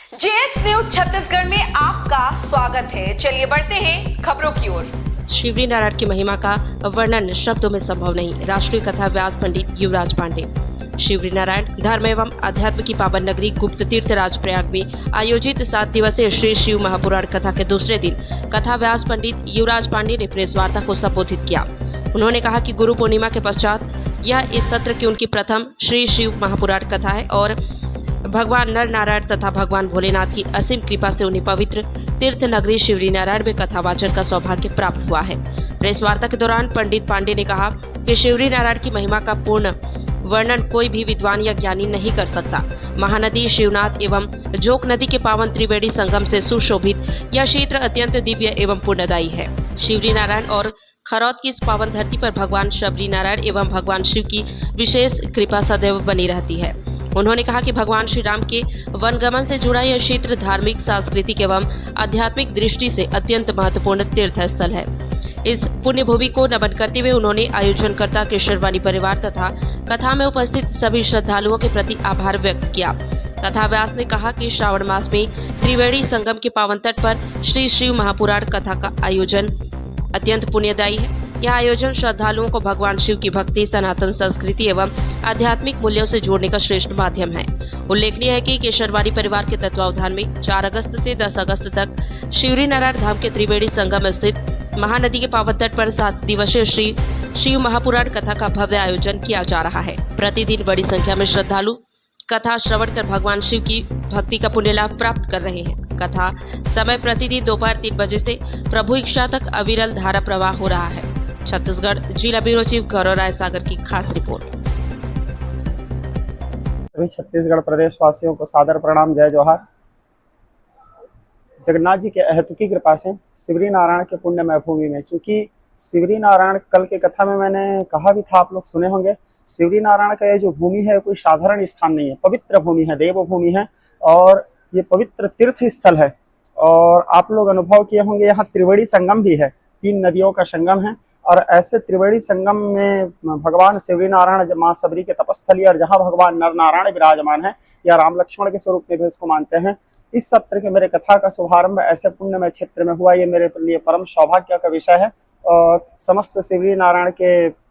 JX news Chhattisgarh में आपका स्वागत है। चलिए बढ़ते हैं खबरों की ओर। शिवरी नारायण की महिमा का वर्णन शब्दों में संभव नहीं। राष्ट्रीय कथा व्यास पंडित युवराज पांडे। शिवरी नारायण धर्म एवं अध्यात्म की पावन नगरी गुप्त तीर्थ राजप्रयाग में आयोजित 7 दिवसीय श्री शिव महापुराण कथा के दूसरे दिन कथा व्यास पंडित युवराज पांडे ने प्रेस वार्ता को संबोधित किया। उन्होंने कहा कि गुरु पूर्णिमा के पश्चात यह इस सत्र की उनकी प्रथम श्री शिव महापुराण कथा है और भगवान नर नारायण तथा भगवान भोलेनाथ की असीम कृपा से उन्हें पवित्र तीर्थ नगरी शिवरी नारायण में कथा वाचन का सौभाग्य प्राप्त हुआ है। प्रेस वार्ता के दौरान पंडित पांडे ने कहा कि शिवरी नारायण की महिमा का पूर्ण वर्णन कोई भी विद्वान या ज्ञानी नहीं कर सकता। महानदी शिवनाथ एवं जोक नदी के पावन त्रिवेणी संगम से सुशोभित यह क्षेत्र अत्यंत दिव्य एवं पुण्यदायी है। शिवरी नारायण और खरौद की इस पावन धरती पर भगवान शबरी नारायण एवं भगवान शिव की विशेष कृपा सदैव बनी रहती है। उन्होंने कहा कि भगवान श्री राम के वनगमन से जुड़ा यह क्षेत्र धार्मिक, सांस्कृतिक एवं आध्यात्मिक दृष्टि से अत्यंत महत्वपूर्ण तीर्थ स्थल है। इस पुण्य भूमि को नमन करते हुए उन्होंने आयोजनकर्ता केशरवाणी परिवार तथा कथा में उपस्थित सभी श्रद्धालुओं के प्रति आभार व्यक्त किया। कथा व्यास ने कहा कि श्रावण मास में त्रिवेणी संगम के पावन तट पर श्री शिव महापुराण कथा का आयोजन अत्यंत पुण्यदायी है। यह आयोजन श्रद्धालुओं को भगवान शिव की भक्ति, सनातन संस्कृति एवं आध्यात्मिक मूल्यों से जोड़ने का श्रेष्ठ माध्यम है। उल्लेखनीय है कि केशरवाणी परिवार के तत्वावधान में 4 अगस्त से 10 अगस्त तक शिवरी नारायण धाम के त्रिवेणी संगम स्थित महानदी के पावन तट पर 7 दिवसीय श्री शिव महापुराण कथा का भव्य आयोजन किया जा रहा है। प्रतिदिन बड़ी संख्या में श्रद्धालु कथा श्रवण कर भगवान शिव की भक्ति का पुण्य लाभ प्राप्त कर रहे हैं। कथा समय प्रतिदिन दोपहर 3 बजे से प्रभु इच्छा तक अविरल धारा प्रवाह हो रहा है। छत्तीसगढ़ जिला ब्यूरो चीफ गौरव राय सागर की खास रिपोर्ट। सभी छत्तीसगढ़ प्रदेश वासियों को सादर प्रणाम, जय जोहार। जगन्नाथ जी के अहेतुकी कृपा से शिवरी नारायण के पुण्यमय भूमि में, चूंकि शिवरी नारायण कल के कथा में मैंने कहा भी था, आप लोग सुने होंगे, शिवरी नारायण का ये जो भूमि है कोई साधारण स्थान नहीं है, पवित्र भूमि है, देव भूमि है और ये पवित्र तीर्थ स्थल है। और आप लोग अनुभव किए होंगे, यहाँ त्रिवेणी संगम भी है, 3 नदियों का संगम है। और ऐसे त्रिवेणी संगम में भगवान शिवरी नारायण जब माँ सबरी के तपस्थली और जहाँ भगवान नर नारायण विराजमान है या राम लक्ष्मण के स्वरूप में भी इसको मानते हैं। इस सत्र के मेरे कथा का शुभारंभ ऐसे पुण्यमय क्षेत्र में हुआ, ये मेरे लिए परम सौभाग्य का विषय है। और समस्त शिवरी नारायण के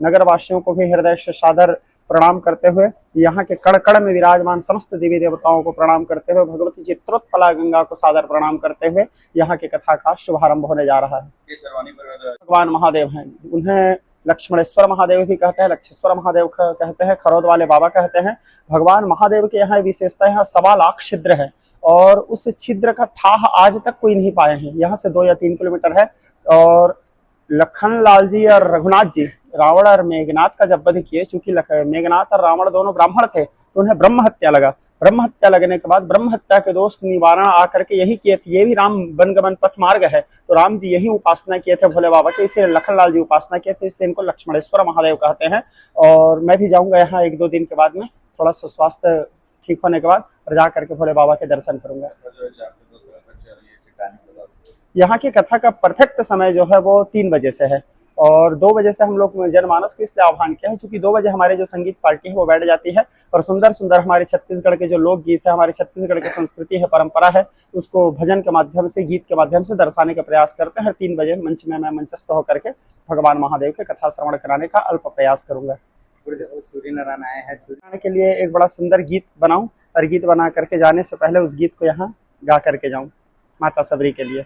नगर वासियों को भी हृदय से सादर प्रणाम करते हुए, यहाँ के कण कण में विराजमान समस्त देवी देवताओं को प्रणाम करते हुए, भगवती चित्रोत्पला गंगा को सादर प्रणाम करते हुए यहाँ के कथा का शुभारंभ होने जा रहा है। भगवान महादेव हैं, उन्हें लक्ष्मणेश्वर महादेव भी कहते हैं, लक्षेश्वर महादेव कहते हैं, खरौद वाले बाबा कहते हैं। भगवान महादेव के यहाँ विशेषता, यहाँ 1.25 लाख छिद्र है और उस छिद्र का थाह आज तक कोई नहीं पाए हैं। यहाँ से 2 या 3 किलोमीटर है। और लखन लाल जी और रघुनाथ जी रावण और मेघनाथ का जब वध किए, चूंकि मेघनाथ और रावण दोनों ब्राह्मण थे तो उन्हें ब्रह्म हत्या लगा। ब्रह्म हत्या लगने के बाद ब्रह्म हत्या के दोष निवारण आकर के यही किए थे, ये भी राम वनगमन पथ मार्ग है, तो राम जी यही उपासना किए थे भोले बाबा के, इसलिए लखन लाल जी उपासना किए थे, इसलिए इनको लक्ष्मणेश्वर महादेव कहते हैं। और मैं भी जाऊंगा यहाँ 1-2 दिन के बाद में, थोड़ा सा स्वास्थ्य ठीक होने के बाद, और जा करके भोले बाबा के दर्शन करूंगा। यहाँ की कथा का परफेक्ट समय जो है वो 3 बजे से है और 2 बजे से हम लोग जनमानस को इसलिए आह्वान किया है क्योंकि 2 बजे हमारे जो संगीत पार्टी है वो बैठ जाती है और सुंदर सुंदर हमारे छत्तीसगढ़ के जो लोकगीत है, हमारे छत्तीसगढ़ की संस्कृति है, परंपरा है, उसको भजन के माध्यम से, गीत के माध्यम से दर्शाने का प्रयास करते हैं। 3 बजे मंच में मैं मंचस्थ होकर के भगवान महादेव के कथा श्रवण कराने का अल्प प्रयास करूंगा। सूर्य नारायण आए हैं, सूर्य के लिए एक बड़ा सुंदर गीत बनाऊं और गीत बना करके जाने से पहले उस गीत को यहाँ गा करके जाऊं माता सबरी के लिए।